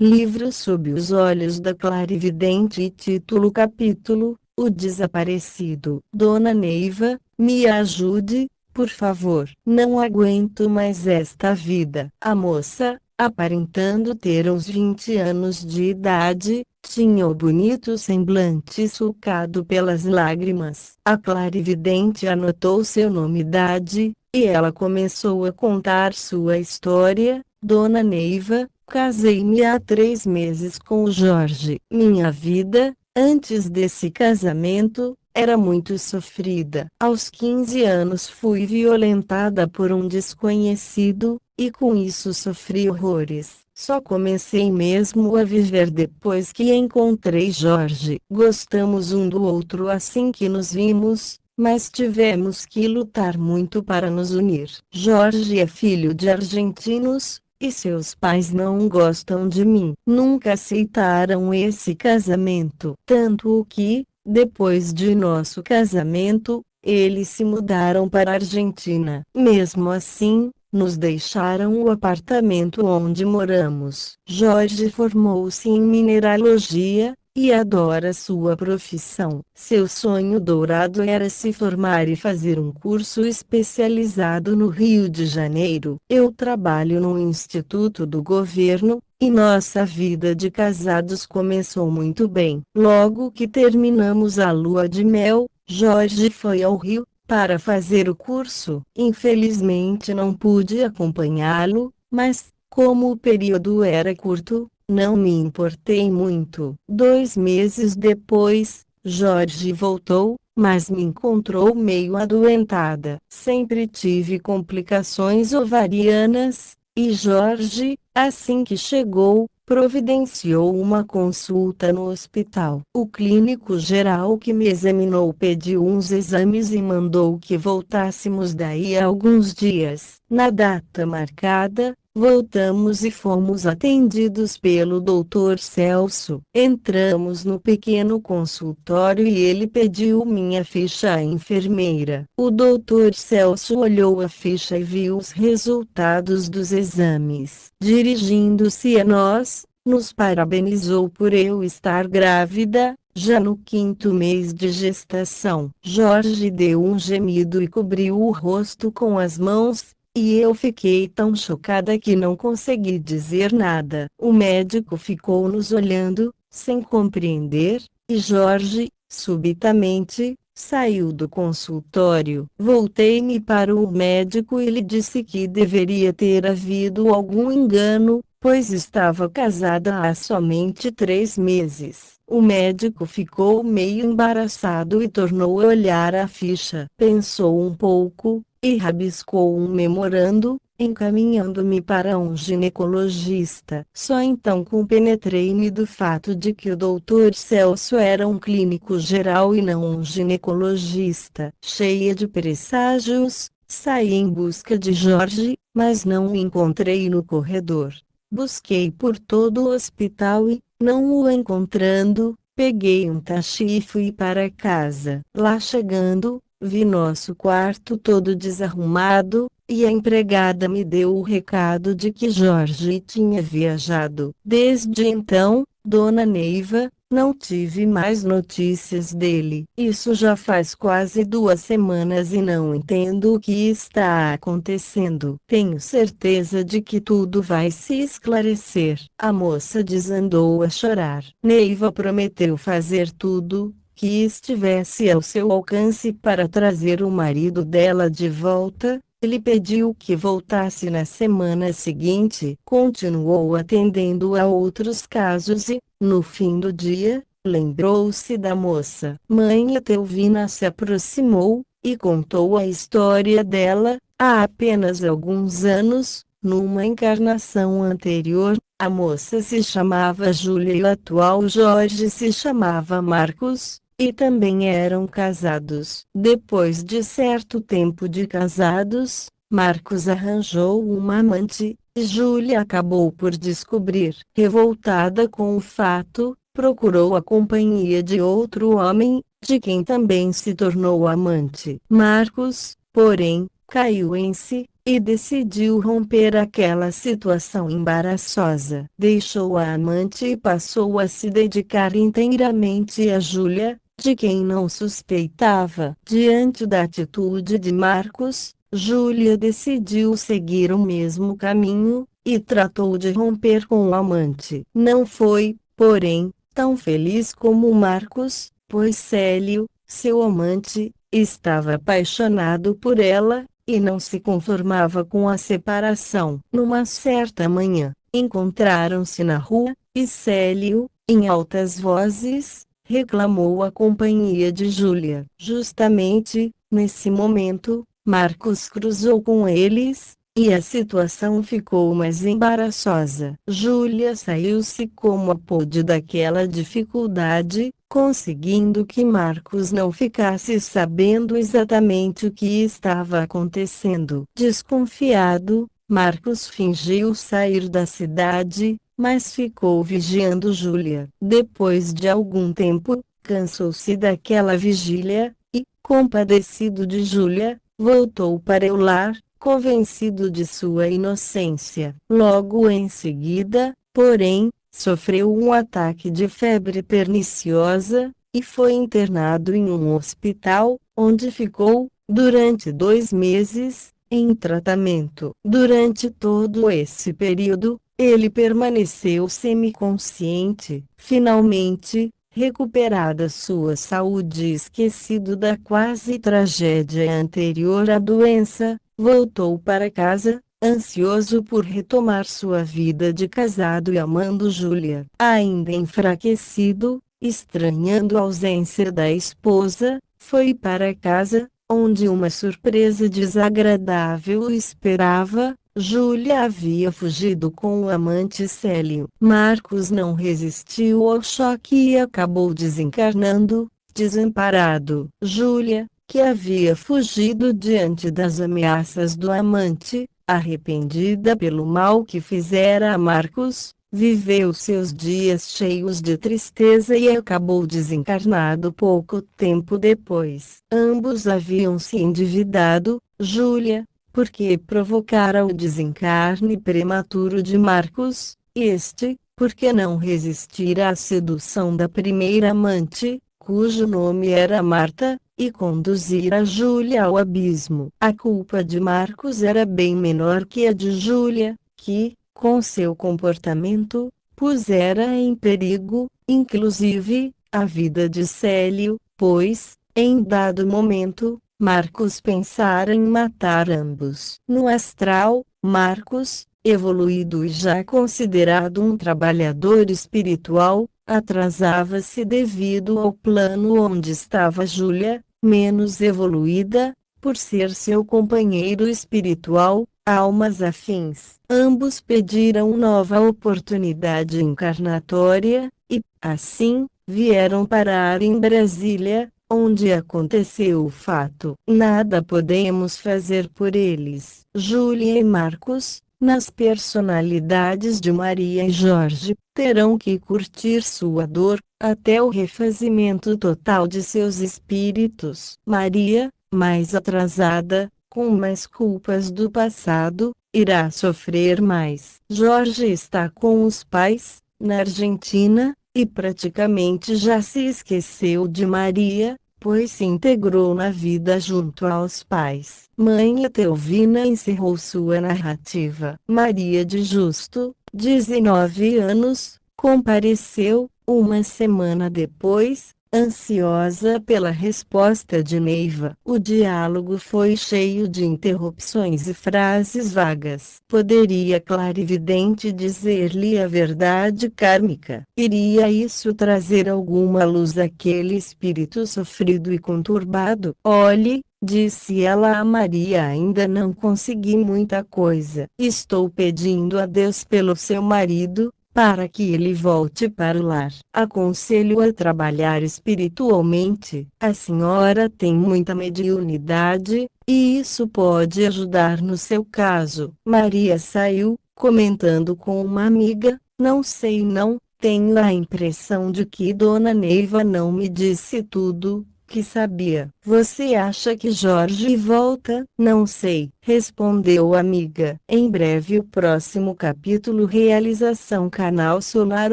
Livro Sob os Olhos da Clarividente e título capítulo, O Desaparecido. Dona Neiva, me ajude, por favor. Não aguento mais esta vida. A moça, aparentando ter uns 20 anos de idade, tinha o bonito semblante sulcado pelas lágrimas. A clarividente anotou seu nome e idade, e ela começou a contar sua história. Dona Neiva, casei-me há 3 meses com o Jorge. Minha vida, antes desse casamento, era muito sofrida. Aos 15 anos fui violentada por um desconhecido, e com isso sofri horrores. Só comecei mesmo a viver depois que encontrei Jorge. Gostamos um do outro assim que nos vimos, mas tivemos que lutar muito para nos unir. Jorge é filho de argentinos, e seus pais não gostam de mim. Nunca aceitaram esse casamento. Tanto que, depois de nosso casamento, eles se mudaram para a Argentina. Mesmo assim, nos deixaram o apartamento onde moramos. Jorge formou-se em mineralogia, e adora sua profissão. Seu sonho dourado era se formar e fazer um curso especializado no Rio de Janeiro. Eu trabalho no Instituto do Governo, e nossa vida de casados começou muito bem. Logo que terminamos a lua de mel, Jorge foi ao Rio para fazer o curso. Infelizmente não pude acompanhá-lo, mas, como o período era curto, não me importei muito. 2 meses depois, Jorge voltou, mas me encontrou meio adoentada. Sempre tive complicações ovarianas, e Jorge, assim que chegou, providenciou uma consulta no hospital. O clínico geral que me examinou pediu uns exames e mandou que voltássemos daí a alguns dias. Na data marcada, voltamos e fomos atendidos pelo Dr. Celso. Entramos no pequeno consultório e ele pediu minha ficha à enfermeira. O Dr. Celso olhou a ficha e viu os resultados dos exames. Dirigindo-se a nós, nos parabenizou por eu estar grávida, já no 5º mês de gestação. Jorge deu um gemido e cobriu o rosto com as mãos. E eu fiquei tão chocada que não consegui dizer nada. O médico ficou nos olhando, sem compreender, e Jorge, subitamente, saiu do consultório. Voltei-me para o médico e lhe disse que deveria ter havido algum engano, pois estava casada há somente 3 meses. O médico ficou meio embaraçado e tornou a olhar a ficha. Pensou um pouco e rabiscou um memorando, encaminhando-me para um ginecologista. Só então compenetrei-me do fato de que o Dr. Celso era um clínico geral e não um ginecologista. Cheia de presságios, saí em busca de Jorge, mas não o encontrei no corredor. Busquei por todo o hospital e, não o encontrando, peguei um táxi e fui para casa. Lá chegando, vi nosso quarto todo desarrumado, e a empregada me deu o recado de que Jorge tinha viajado. Desde então, Dona Neiva, não tive mais notícias dele. Isso já faz quase 2 semanas e não entendo o que está acontecendo. Tenho certeza de que tudo vai se esclarecer. A moça desandou a chorar. Neiva prometeu fazer tudo que estivesse ao seu alcance para trazer o marido dela de volta. Ele pediu que voltasse na semana seguinte. Continuou atendendo a outros casos e, no fim do dia, lembrou-se da moça. Mãe Etelvina se aproximou e contou a história dela. Há apenas alguns anos, numa encarnação anterior, a moça se chamava Júlia e o atual Jorge se chamava Marcos, e também eram casados. Depois de certo tempo de casados, Marcos arranjou uma amante, e Júlia acabou por descobrir. Revoltada com o fato, procurou a companhia de outro homem, de quem também se tornou amante. Marcos, porém, caiu em si, e decidiu romper aquela situação embaraçosa. Deixou a amante e passou a se dedicar inteiramente a Júlia, de quem não suspeitava. Diante da atitude de Marcos, Júlia decidiu seguir o mesmo caminho, e tratou de romper com o amante. Não foi, porém, tão feliz como Marcos, pois Célio, seu amante, estava apaixonado por ela, e não se conformava com a separação. Numa certa manhã, encontraram-se na rua, e Célio, em altas vozes, reclamou a companhia de Júlia. Justamente, nesse momento, Marcos cruzou com eles, e a situação ficou mais embaraçosa. Júlia saiu-se como pôde daquela dificuldade, conseguindo que Marcos não ficasse sabendo exatamente o que estava acontecendo. Desconfiado, Marcos fingiu sair da cidade, mas ficou vigiando Júlia. Depois de algum tempo, cansou-se daquela vigília, e, compadecido de Júlia, voltou para o lar, convencido de sua inocência. Logo em seguida, porém, sofreu um ataque de febre perniciosa, e foi internado em um hospital, onde ficou, durante 2 meses, em tratamento. Durante todo esse período, ele permaneceu semiconsciente. Finalmente, recuperada sua saúde e esquecido da quase tragédia anterior à doença, voltou para casa, ansioso por retomar sua vida de casado e amando Júlia. Ainda enfraquecido, estranhando a ausência da esposa, foi para casa, onde uma surpresa desagradável o esperava. Júlia havia fugido com o amante Célio. Marcos não resistiu ao choque e acabou desencarnando, desamparado. Júlia, que havia fugido diante das ameaças do amante, arrependida pelo mal que fizera a Marcos, viveu seus dias cheios de tristeza e acabou desencarnado pouco tempo depois. Ambos haviam se endividado, Júlia, porque provocara o desencarne prematuro de Marcos, este, porque não resistira à sedução da primeira amante, cujo nome era Marta, e conduzira Júlia ao abismo. A culpa de Marcos era bem menor que a de Júlia, que, com seu comportamento, pusera em perigo, inclusive, a vida de Célio, pois, em dado momento, Marcos pensara em matar ambos. No astral, Marcos, evoluído e já considerado um trabalhador espiritual, atrasava-se devido ao plano onde estava Júlia, menos evoluída, por ser seu companheiro espiritual, almas afins. Ambos pediram nova oportunidade encarnatória, e, assim, vieram parar em Brasília, onde aconteceu o fato. Nada podemos fazer por eles. Júlia e Marcos, nas personalidades de Maria e Jorge, terão que curtir sua dor, até o refazimento total de seus espíritos. Maria, mais atrasada, com mais culpas do passado, irá sofrer mais. Jorge está com os pais, na Argentina, e praticamente já se esqueceu de Maria, pois se integrou na vida junto aos pais. Mãe Etelvina encerrou sua narrativa. Maria de Justo, 19 anos, compareceu, uma semana depois, ansiosa pela resposta de Neiva. O diálogo foi cheio de interrupções e frases vagas. Poderia clarividente dizer-lhe a verdade kármica? Iria isso trazer alguma luz àquele espírito sofrido e conturbado? Olhe, disse ela a Maria, ainda não consegui muita coisa. Estou pedindo a Deus pelo seu marido, para que ele volte para o lar. Aconselho a trabalhar espiritualmente. A senhora tem muita mediunidade, e isso pode ajudar no seu caso. Maria saiu, comentando com uma amiga, não sei não, tenho a impressão de que Dona Neiva não me disse tudo, que sabia. Você acha que Jorge volta? Não sei, respondeu a amiga. Em breve o próximo capítulo. Realização Canal Solar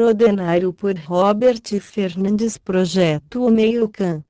Ordinário por Robert Fernandes. Projeto O Meio Can.